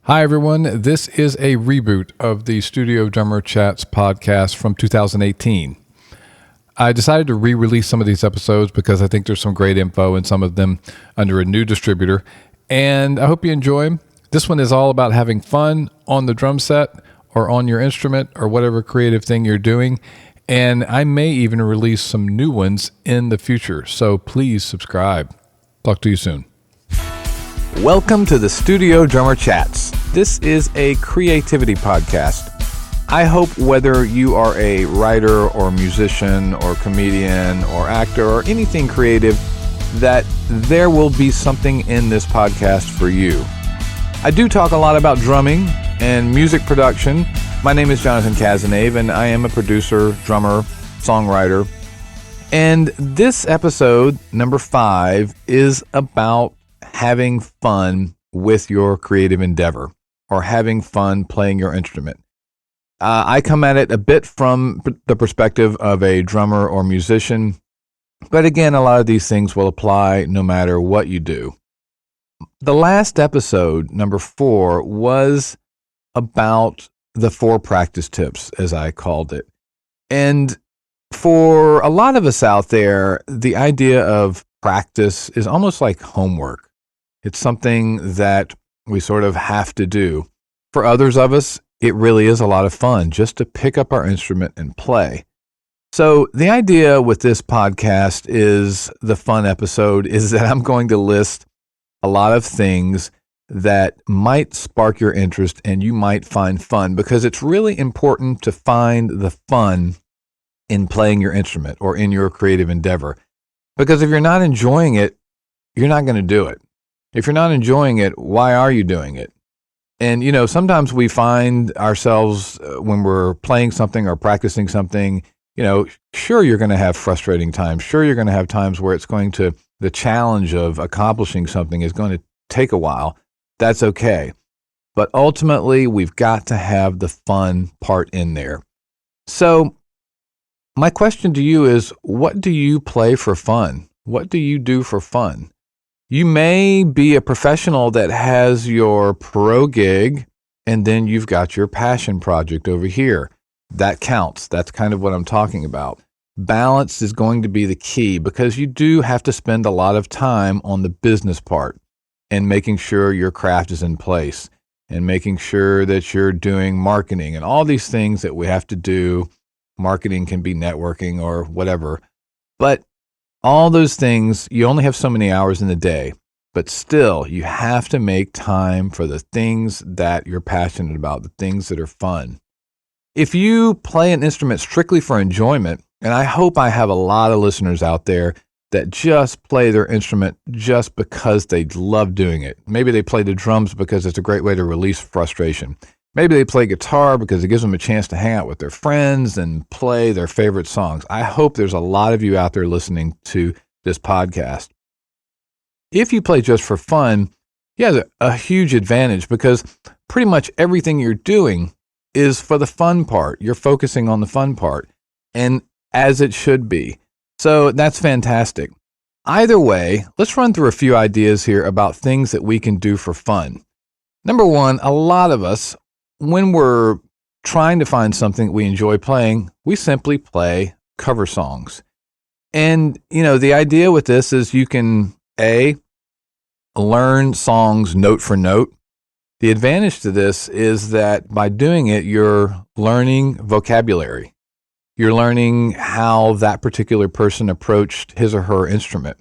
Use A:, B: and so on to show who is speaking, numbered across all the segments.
A: Hi, everyone. This is a reboot of the Studio Drummer Chats podcast from 2018. I decided to re-release some of these episodes because I think there's some great info in some of them under a new distributor, and I hope you enjoy them. This one is all about having fun on the drum set or on your instrument or whatever creative thing you're doing, and I may even release some new ones in the future, so please subscribe. Talk to you soon. Welcome to the Studio Drummer Chats. This is a creativity podcast. I hope whether you are a writer or musician or comedian or actor or anything creative, that there will be something in this podcast for you. I do talk a lot about drumming and music production. My name is Jonathan Cazenave, and I am a producer, drummer, songwriter. And this episode, number 5, is about having fun with your creative endeavor or having fun playing your instrument. I come at it a bit from the perspective of a drummer or musician, but again, a lot of these things will apply no matter what you do. The last episode, number 4, was about the 4 practice tips, as I called it. And for a lot of us out there, the idea of practice is almost like homework. It's something that we sort of have to do. For others of us, it really is a lot of fun just to pick up our instrument and play. So the idea with this podcast is the fun episode is that I'm going to list a lot of things that might spark your interest and you might find fun, because it's really important to find the fun in playing your instrument or in your creative endeavor. Because if you're not enjoying it, you're not going to do it. If you're not enjoying it, why are you doing it? And, sometimes we find ourselves when we're playing something or practicing something, sure, you're going to have frustrating times. Sure, you're going to have times where the challenge of accomplishing something is going to take a while. That's okay. But ultimately, we've got to have the fun part in there. So my question to you is, what do you play for fun? What do you do for fun? You may be a professional that has your pro gig, and then you've got your passion project over here. That counts. That's kind of what I'm talking about. Balance is going to be the key, because you do have to spend a lot of time on the business part and making sure your craft is in place and making sure that you're doing marketing and all these things that we have to do. Marketing can be networking or whatever, but all those things, you only have so many hours in the day, but still, you have to make time for the things that you're passionate about, the things that are fun. If you play an instrument strictly for enjoyment, and I hope I have a lot of listeners out there that just play their instrument just because they love doing it. Maybe they play the drums because it's a great way to release frustration. Maybe they play guitar because it gives them a chance to hang out with their friends and play their favorite songs. I hope there's a lot of you out there listening to this podcast. If you play just for fun, you have a huge advantage, because pretty much everything you're doing is for the fun part. You're focusing on the fun part, and as it should be. So that's fantastic. Either way, let's run through a few ideas here about things that we can do for fun. Number 1, a lot of us, when we're trying to find something we enjoy playing, we simply play cover songs. And, the idea with this is you can, learn songs note for note. The advantage to this is that by doing it, you're learning vocabulary. You're learning how that particular person approached his or her instrument.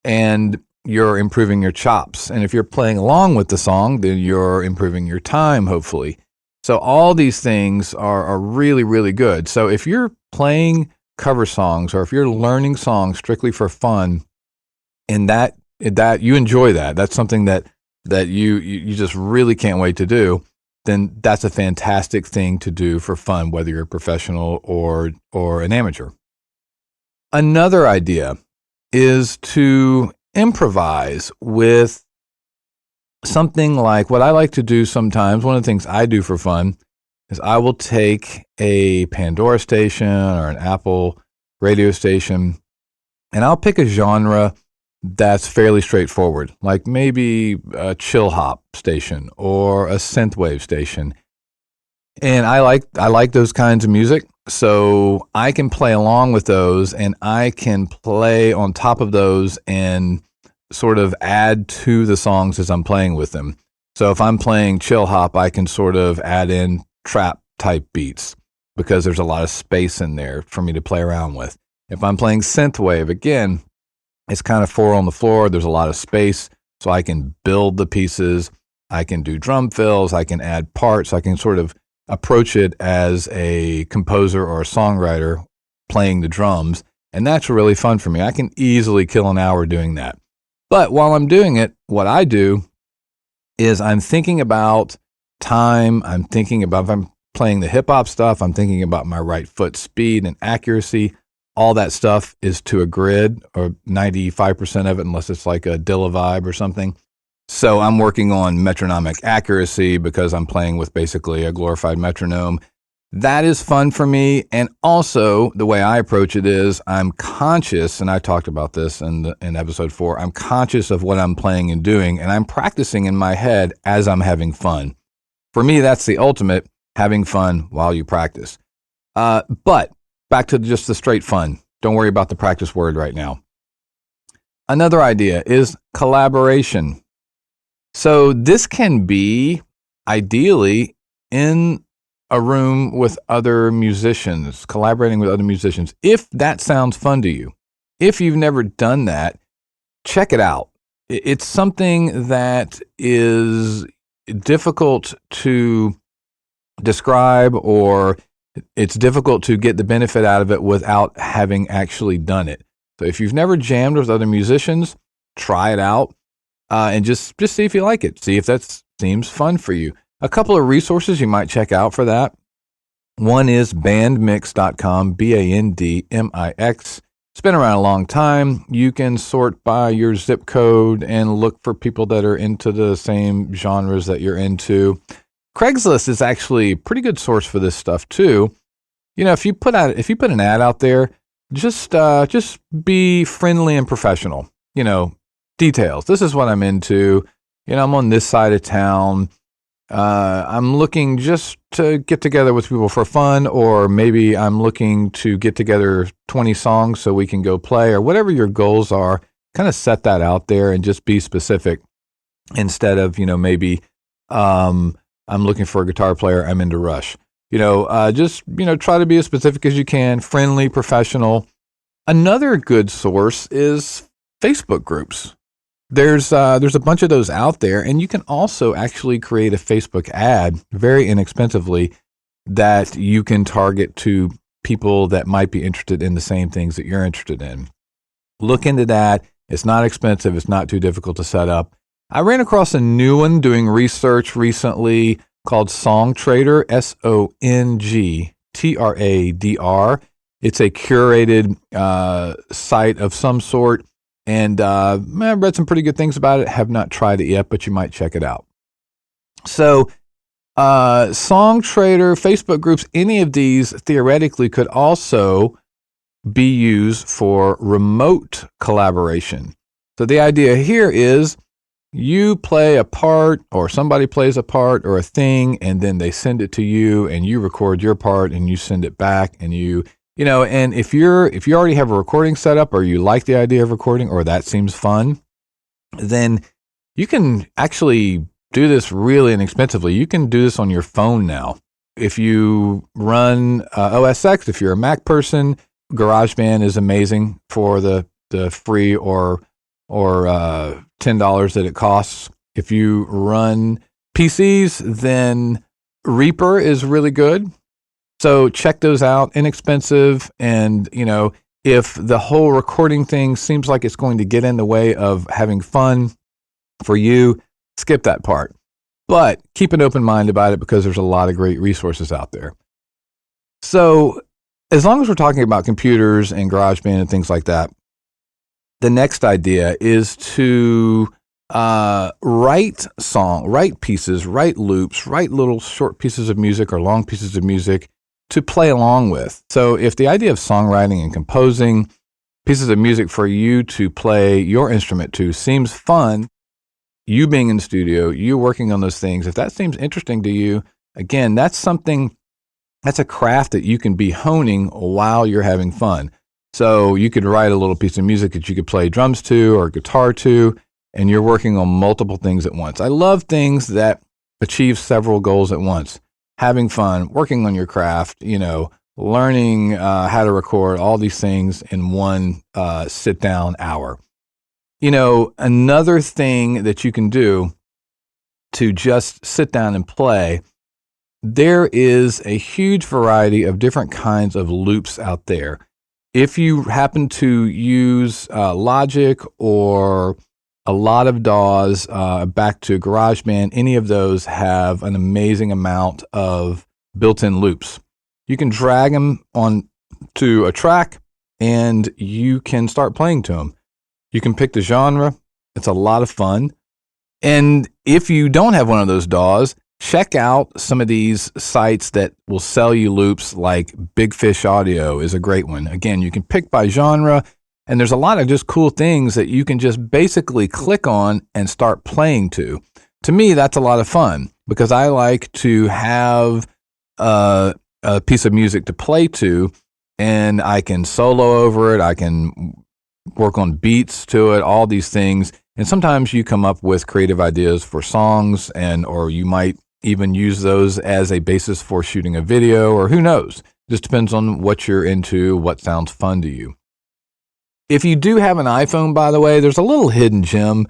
A: And you're improving your chops. And if you're playing along with the song, then you're improving your time, hopefully. So all these things are really, really good. So if you're playing cover songs, or if you're learning songs strictly for fun, and that you enjoy that's something that you just really can't wait to do, then that's a fantastic thing to do for fun, whether you're a professional or an amateur. Another idea is to improvise with something like what I like to do sometimes. One of the things I do for fun is I will take a Pandora station or an Apple radio station, and I'll pick a genre that's fairly straightforward, like maybe a chill hop station or a synthwave station. And I like those kinds of music, so I can play along with those, and I can play on top of those and sort of add to the songs as I'm playing with them. So if I'm playing chill hop, I can sort of add in trap type beats because there's a lot of space in there for me to play around with. If I'm playing synthwave, again, it's kind of four on the floor. There's a lot of space, so I can build the pieces. I can do drum fills. I can add parts. I can sort of approach it as a composer or a songwriter playing the drums, and that's really fun for me. I can easily kill an hour doing that. But while I'm doing it, what I do is I'm thinking about time. I'm thinking about, if I'm playing the hip hop stuff, I'm thinking about my right foot speed and accuracy. All that stuff is to a grid, or 95% of it, unless it's like a Dilla vibe or something. So I'm working on metronomic accuracy because I'm playing with basically a glorified metronome. That is fun for me. And also, the way I approach it is I'm conscious, and I talked about this in episode 4, I'm conscious of what I'm playing and doing, and I'm practicing in my head as I'm having fun. For me, that's the ultimate, having fun while you practice. But back to just the straight fun. Don't worry about the practice word right now. Another idea is collaboration. So this can be ideally in a room with other musicians, collaborating with other musicians. If that sounds fun to you, if you've never done that, check it out. It's something that is difficult to describe, or it's difficult to get the benefit out of it without having actually done it. So if you've never jammed with other musicians, try it out. And just see if you like it. See if that seems fun for you. A couple of resources you might check out for that. One is bandmix.com, BANDMIX. It's been around a long time. You can sort by your zip code and look for people that are into the same genres that you're into. Craigslist is actually a pretty good source for this stuff too. You know, if you put an ad out there, just be friendly and professional. You know, details. This is what I'm into. You know, I'm on this side of town. I'm looking just to get together with people for fun, or maybe I'm looking to get together 20 songs so we can go play, or whatever your goals are. Kind of set that out there and just be specific instead of, you know, maybe I'm looking for a guitar player. I'm into Rush. You know, just, you know, try to be as specific as you can, friendly, professional. Another good source is Facebook groups. There's a bunch of those out there, and you can also actually create a Facebook ad very inexpensively that you can target to people that might be interested in the same things that you're interested in. Look into that. It's not expensive. It's not too difficult to set up. I ran across a new one doing research recently called Songtradr, SONGTRADR. It's a curated site of some sort. And I've read some pretty good things about it. Have not tried it yet, but you might check it out. So Songtradr, Facebook groups, any of these theoretically could also be used for remote collaboration. So the idea here is you play a part, or somebody plays a part or a thing, and then they send it to you, and you record your part, and you send it back, and you know, and if you already have a recording set up, or you like the idea of recording, or that seems fun, then you can actually do this really inexpensively. You can do this on your phone now. If you run OS X, if you're a Mac person, GarageBand is amazing for the free or $10 that it costs. If you run PCs, then Reaper is really good. So check those out, inexpensive. And, you know, if the whole recording thing seems like it's going to get in the way of having fun for you, skip that part. But keep an open mind about it, because there's a lot of great resources out there. So as long as we're talking about computers and GarageBand and things like that, the next idea is to write pieces, write loops, write little short pieces of music or long pieces of music to play along with. So if the idea of songwriting and composing, pieces of music for you to play your instrument to seems fun, you being in the studio, you working on those things, if that seems interesting to you, again, that's a craft that you can be honing while you're having fun. So you could write a little piece of music that you could play drums to or guitar to, and you're working on multiple things at once. I love things that achieve several goals at once. Having fun, working on your craft, learning how to record, all these things in one sit-down hour. Another thing that you can do to just sit down and play, there is a huge variety of different kinds of loops out there. If you happen to use Logic or a lot of DAWs, back to GarageBand, any of those have an amazing amount of built-in loops. You can drag them on to a track and you can start playing to them. You can pick the genre. It's a lot of fun. And if you don't have one of those DAWs, check out some of these sites that will sell you loops, like Big Fish Audio is a great one. Again, you can pick by genre, and there's a lot of just cool things that you can just basically click on and start playing to. To me, that's a lot of fun because I like to have a piece of music to play to, and I can solo over it. I can work on beats to it, all these things. And sometimes you come up with creative ideas for songs, or you might even use those as a basis for shooting a video, or who knows. Just depends on what you're into, what sounds fun to you. If you do have an iPhone, by the way, there's a little hidden gem.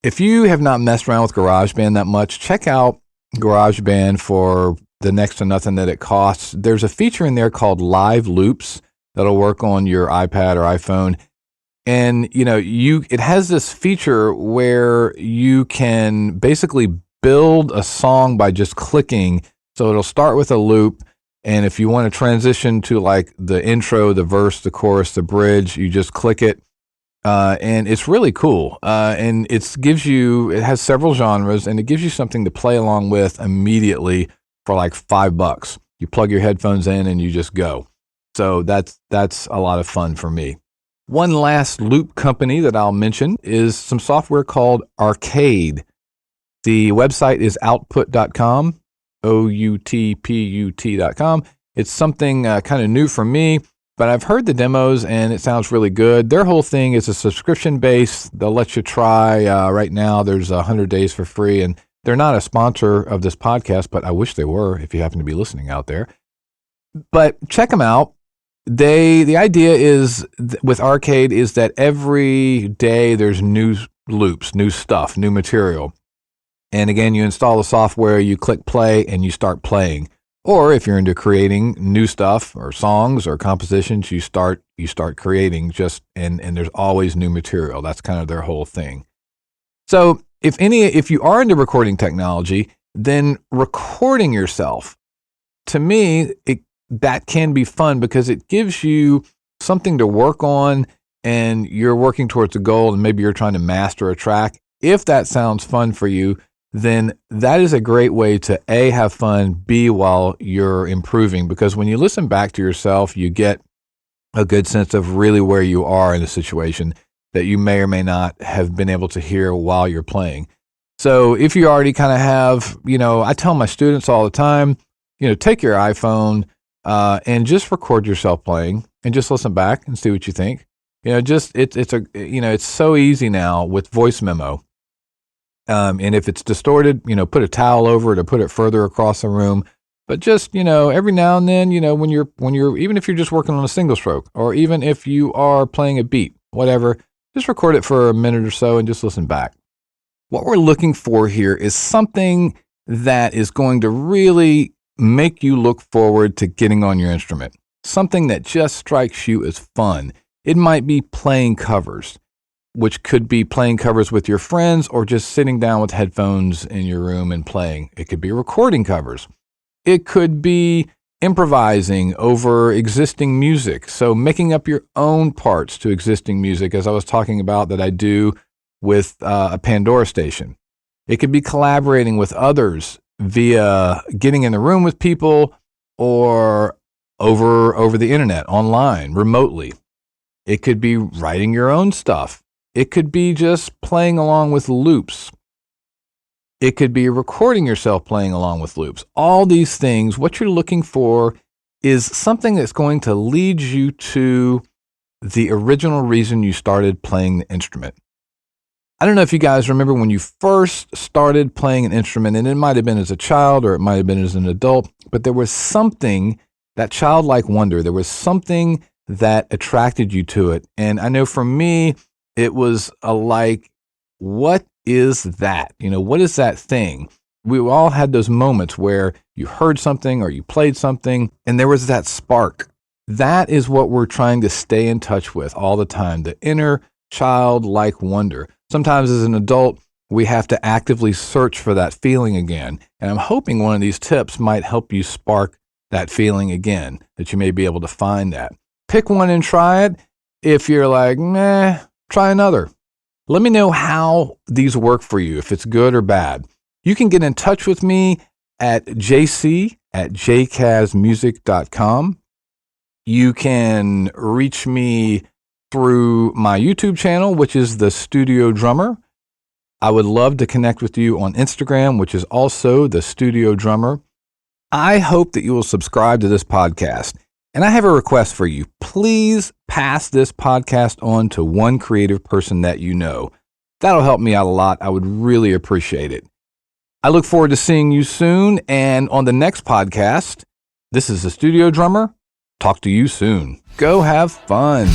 A: If you have not messed around with GarageBand that much, check out GarageBand for the next to nothing that it costs. There's a feature in there called Live Loops that'll work on your iPad or iPhone. And, it has this feature where you can basically build a song by just clicking. So it'll start with a loop. And if you want to transition to like the intro, the verse, the chorus, the bridge, you just click it. And it's really cool. And it has several genres, and it gives you something to play along with immediately for like $5. You plug your headphones in and you just go. So that's a lot of fun for me. One last loop company that I'll mention is some software called Arcade. The website is output.com, output.com. It's something kind of new for me, but I've heard the demos and it sounds really good. Their whole thing is a subscription base. They'll let you try. Right now, there's 100 days for free, and they're not a sponsor of this podcast, but I wish they were if you happen to be listening out there. But check them out. The idea is with Arcade is that every day there's new loops, new stuff, new material. And again, you install the software, you click play, and you start playing. Or if you're into creating new stuff or songs or compositions, you start creating and there's always new material. That's kind of their whole thing. So if you are into recording technology, then recording yourself, to me, that can be fun because it gives you something to work on, and you're working towards a goal, and maybe you're trying to master a track. If that sounds fun for you, then that is a great way to A, have fun, B, while you're improving, because when you listen back to yourself, you get a good sense of really where you are in a situation that you may or may not have been able to hear while you're playing. So if you already kind of have, I tell my students all the time, take your iPhone, and just record yourself playing and just listen back and see what you think. It's so easy now with voice memo. And if it's distorted, put a towel over it or put it further across the room. But just, every now and then, when you're, even if you're just working on a single stroke, or even if you are playing a beat, whatever, just record it for a minute or so and just listen back. What we're looking for here is something that is going to really make you look forward to getting on your instrument. Something that just strikes you as fun. It might be playing covers, which could be playing covers with your friends or just sitting down with headphones in your room and playing. It could be recording covers. It could be improvising over existing music. So making up your own parts to existing music, as I was talking about that I do with a Pandora station. It could be collaborating with others via getting in the room with people or over the internet, online, remotely. It could be writing your own stuff. It could be just playing along with loops. It could be recording yourself playing along with loops. All these things, what you're looking for is something that's going to lead you to the original reason you started playing the instrument. I don't know if you guys remember when you first started playing an instrument, and it might have been as a child or it might have been as an adult, but there was something, that childlike wonder, there was something that attracted you to it. And I know for me, it was what is that? What is that thing? We all had those moments where you heard something or you played something and there was that spark. That is what we're trying to stay in touch with all the time, the inner childlike wonder. Sometimes as an adult, we have to actively search for that feeling again. And I'm hoping one of these tips might help you spark that feeling again, that you may be able to find that. Pick one and try it. If you're like, meh, try another. Let me know how these work for you, if it's good or bad. You can get in touch with me at jc@jcasmusic.com. You can reach me through my YouTube channel, which is The Studio Drummer. I would love to connect with you on Instagram, which is also The Studio Drummer. I hope that you will subscribe to this podcast. And I have a request for you. Please pass this podcast on to one creative person that you know. That'll help me out a lot. I would really appreciate it. I look forward to seeing you soon. And on the next podcast, this is The Studio Drummer. Talk to you soon. Go have fun.